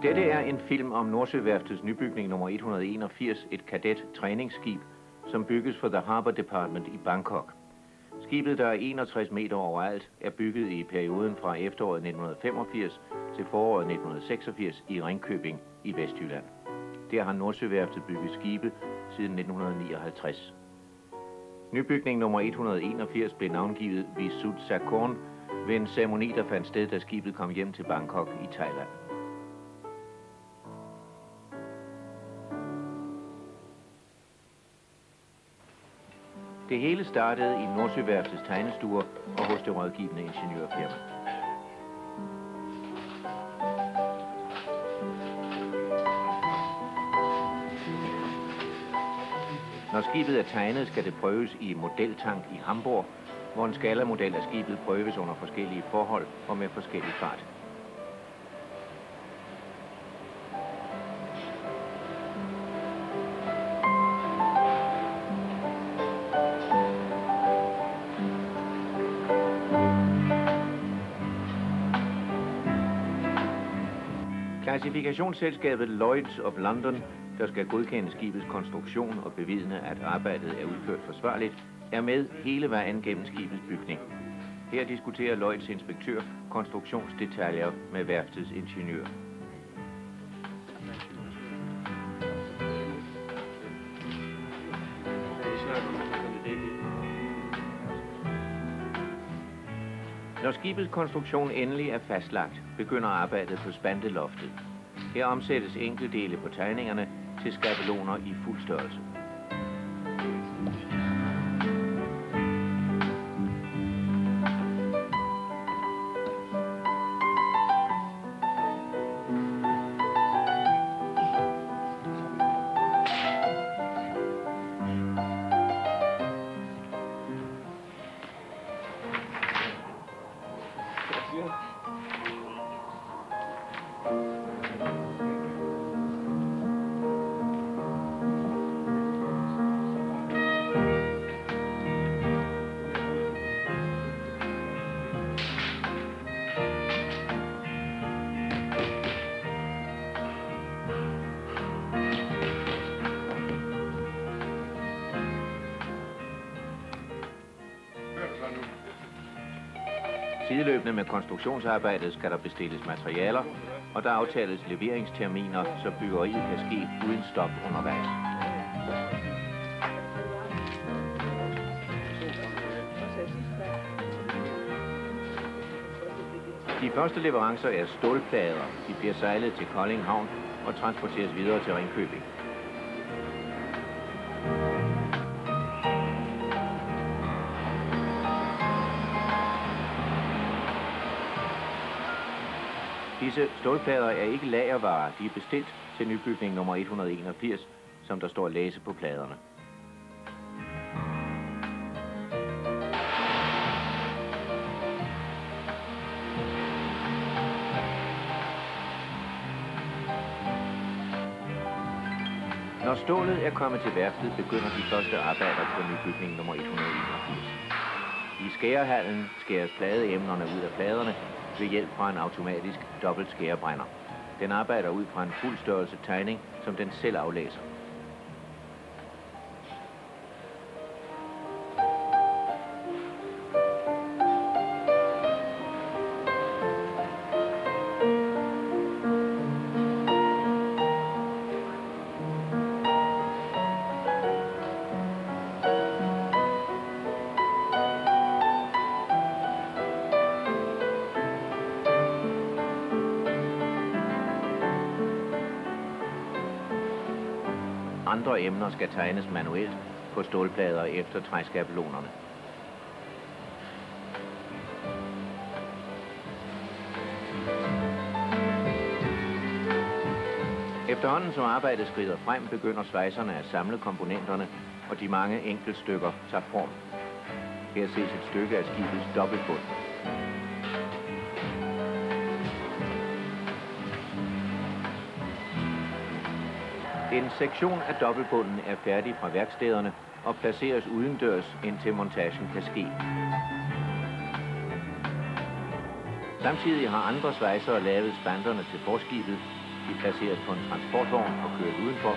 Dette er en film om Nordsøværftets nybygning nummer 181, et kadet-træningsskib, som bygges for The Harbour Department i Bangkok. Skibet, der er 61 meter overalt, er bygget i perioden fra efteråret 1985 til foråret 1986 i Ringkøbing i Vestjylland. Der har Nordsøværftet bygget skibe siden 1959. Nybygning nummer 181 blev navngivet Visut Sakorn ved en ceremoni, der fandt sted, da skibet kom hjem til Bangkok i Thailand. Det hele startede i Nordsøværftets tegnestuer og hos det rådgivende ingeniørfirma. Når skibet er tegnet, skal det prøves i modeltank i Hamburg, hvor en skalamodel af skibet prøves under forskellige forhold og med forskellig fart. Klassifikationsselskabet Lloyd's of London, der skal godkende skibets konstruktion og bevidne, at arbejdet er udført forsvarligt, er med hele vejen gennem skibets bygning. Her diskuterer Lloyd's inspektør konstruktionsdetaljer med værftets ingeniør. Når skibets konstruktion endelig er fastlagt, begynder arbejdet på spandeloftet. Her omsættes enkeltdele på tegningerne til skabeloner i fuld størrelse. Sideløbende med konstruktionsarbejdet skal der bestilles materialer, og der aftales leveringsterminer, så byggeriet kan ske uden stop undervejs. De første leverancer er stålplader. De bliver sejlet til Kolding Havn og transporteres videre til Ringkøbing. Disse stålplader er ikke lagervarer, de er bestilt til nybygning nummer 181, som der står at læse på pladerne. Når stålet er kommet til værftet, begynder de første arbejder på nybygning nummer 181. I skærehallen skæres pladeemnerne ud af pladerne ved hjælp fra en automatisk dobbelt skærebrænder. Den arbejder ud fra en fuldstørrelse tegning, som den selv aflæser. Andre emner skal tegnes manuelt på stålplader efter træskabelonerne. Efterhånden som arbejdet skrider frem, begynder svejserne at samle komponenterne, og de mange enkeltstykker tager form. Her ses et stykke af skibets dobbeltbund. En sektion af dobbeltbunden er færdig fra værkstederne og placeres udendørs, indtil montagen kan ske. Samtidig har andre svejsere lavet spanterne til forskibet, de placeres på en transportvogn og køres udenfor,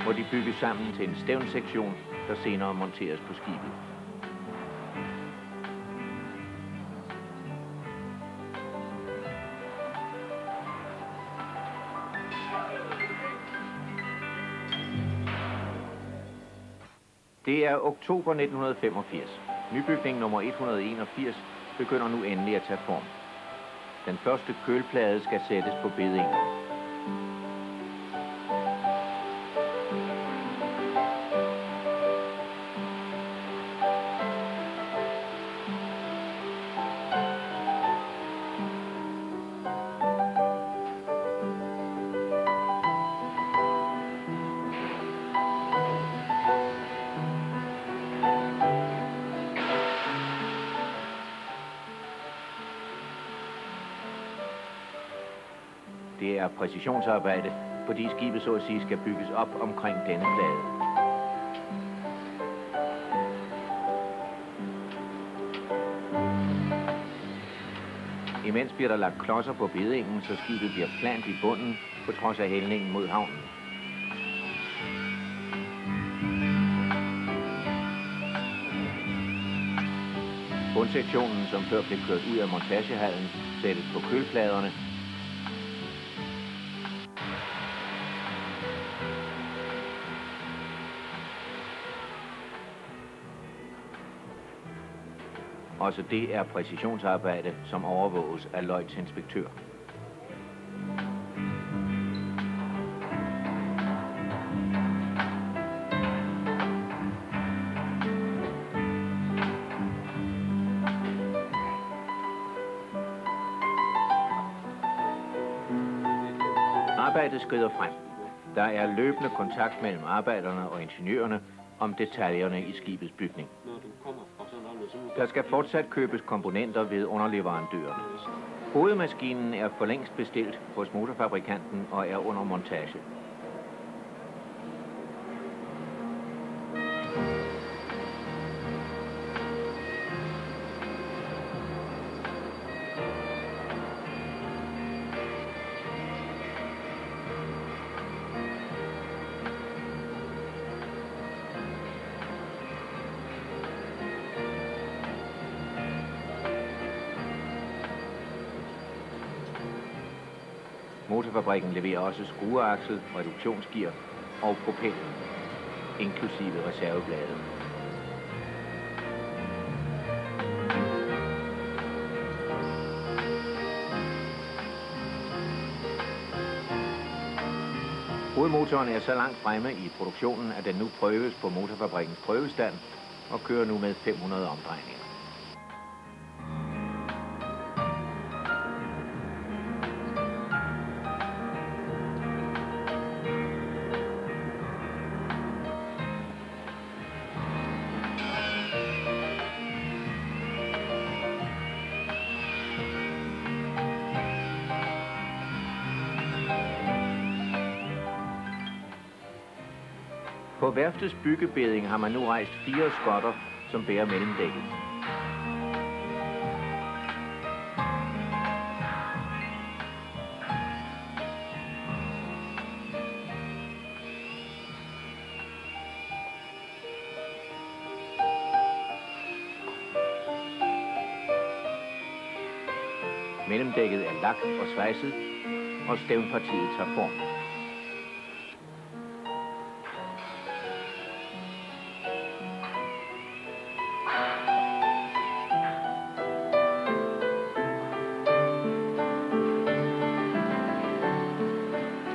hvor de bygges sammen til en stævnsektion, der senere monteres på skibet. Det er oktober 1985. Nybygning nummer 181 begynder nu endelig at tage form. Den første kølplade skal sættes på bedingen. Det er præcisionsarbejde, fordi skibet så at sige skal bygges op omkring denne plade. Imens bliver der lagt klodser på bedingen, så skibet bliver plant i bunden, på trods af hældningen mod havnen. Bundsektionen, som før blev kørt ud af montagehallen, sættes på kølpladerne. Også det er præcisionsarbejde, som overvåges af løjtsinspektør. Arbejdet skrider frem. Der er løbende kontakt mellem arbejderne og ingeniørerne om detaljerne i skibets bygning. Der skal fortsat købes komponenter ved underleverandørerne. Hovedmaskinen er for længst bestilt hos motorfabrikanten og er under montage. Motorfabrikken leverer også skrueaksel, reduktionsgear og propellen, inklusive reservebladet. Hovedmotoren er så langt fremme i produktionen, at den nu prøves på motorfabrikkens prøvestand og kører nu med 500 omdrejninger. På værftets byggebeding har man nu rejst 4 skotter, som bærer mellemdækket. Mellemdækket er lagt og svejset, og stævnpartiet tager form.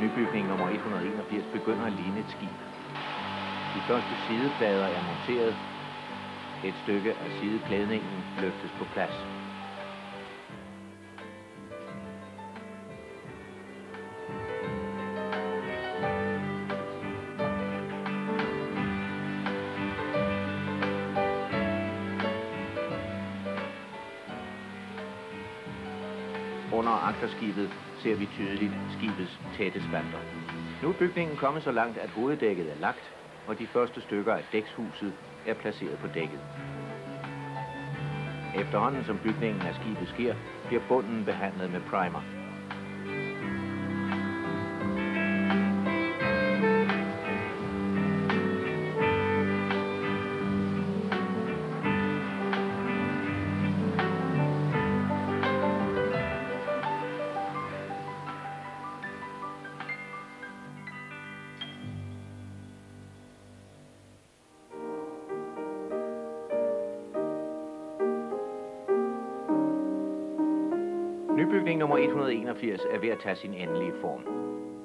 Nybygning nummer 181 begynder at ligne et skib. De første sideplader er monteret. Et stykke af sideklædningen løftes på plads. Under agterskibet ser vi tydeligt skibets tætte spanter. Nu er bygningen kommet så langt, at hoveddækket er lagt, og de første stykker af dækshuset er placeret på dækket. Efterhånden som bygningen af skibet sker, bliver bunden behandlet med primer. Nybygning nummer 181 er ved at tage sin endelige form.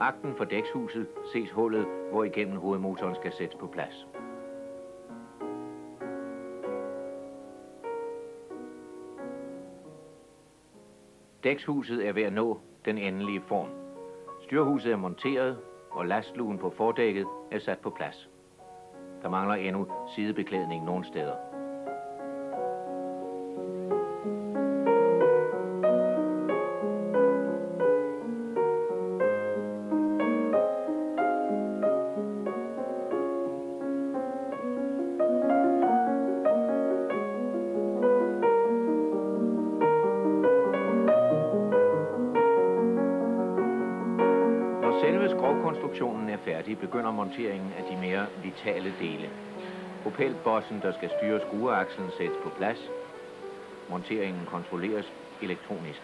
Akten for dækshuset ses hullet, hvor igennem hovedmotoren skal sættes på plads. Dækshuset er ved at nå den endelige form. Styrhuset er monteret, og lastlugen på fordækket er sat på plads. Der mangler endnu sidebeklædning nogle steder. Selve skrovkonstruktionen er færdig, begynder monteringen af de mere vitale dele. Propelbossen, der skal styre skrueakslen, sættes på plads. Monteringen kontrolleres elektronisk.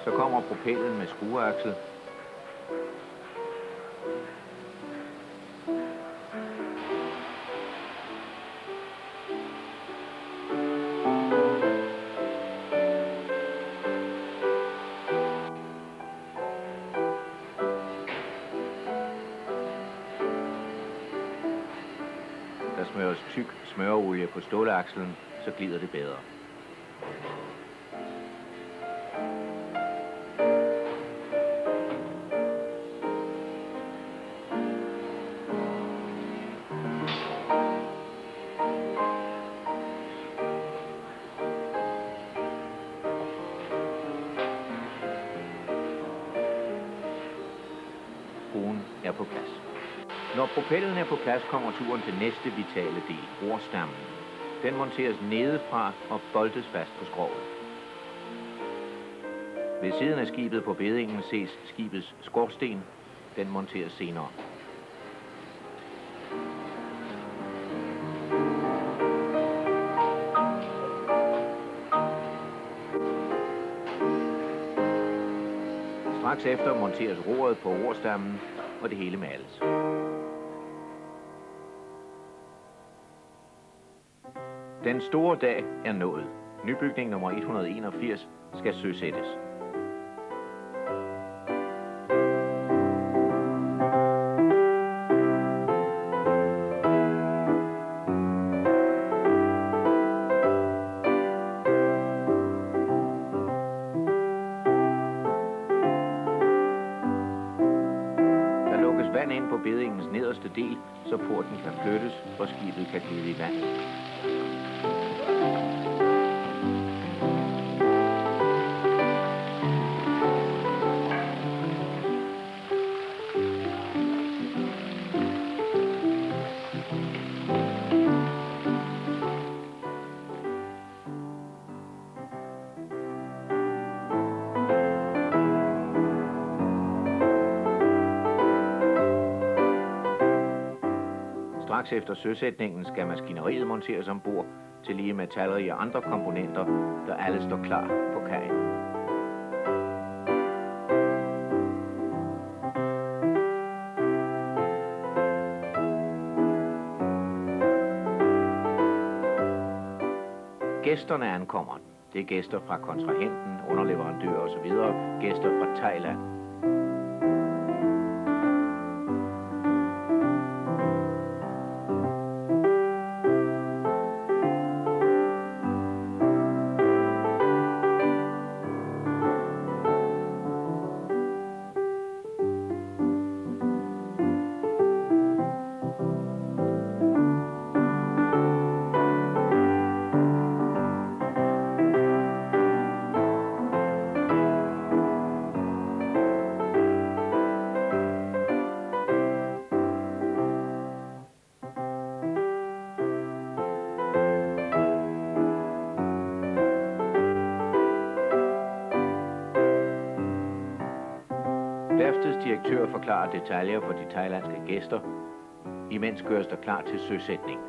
Så kommer propellen med skrueaksel. Der smøres tyk smøreolie på stålakslen, så glider det bedre. Skruen er på plads. Når propellen er på plads, kommer turen til næste vitale del, rorstammen. Den monteres nedefra og boltes fast på skroget. Ved siden af skibet på beddingen ses skibets skorsten. Den monteres senere. Straks efter monteres roret på rorstammen, og det hele males. Den store dag er nået. Nybygning nummer 181 skal søsættes. Der lukkes vand ind på beddingens nederste del, så porten kan flyttes, og skibet kan glide i vandet. Straks efter søsætningen skal maskineriet monteres ombord, til lige metaller og andre komponenter, der alle står klar på kajen. Gæsterne ankommer. Det er gæster fra kontrahenten, underleverandører osv., gæster fra Thailand. Værftets direktør forklarer detaljer for de thailandske gæster, imens gøres der klar til søsætning.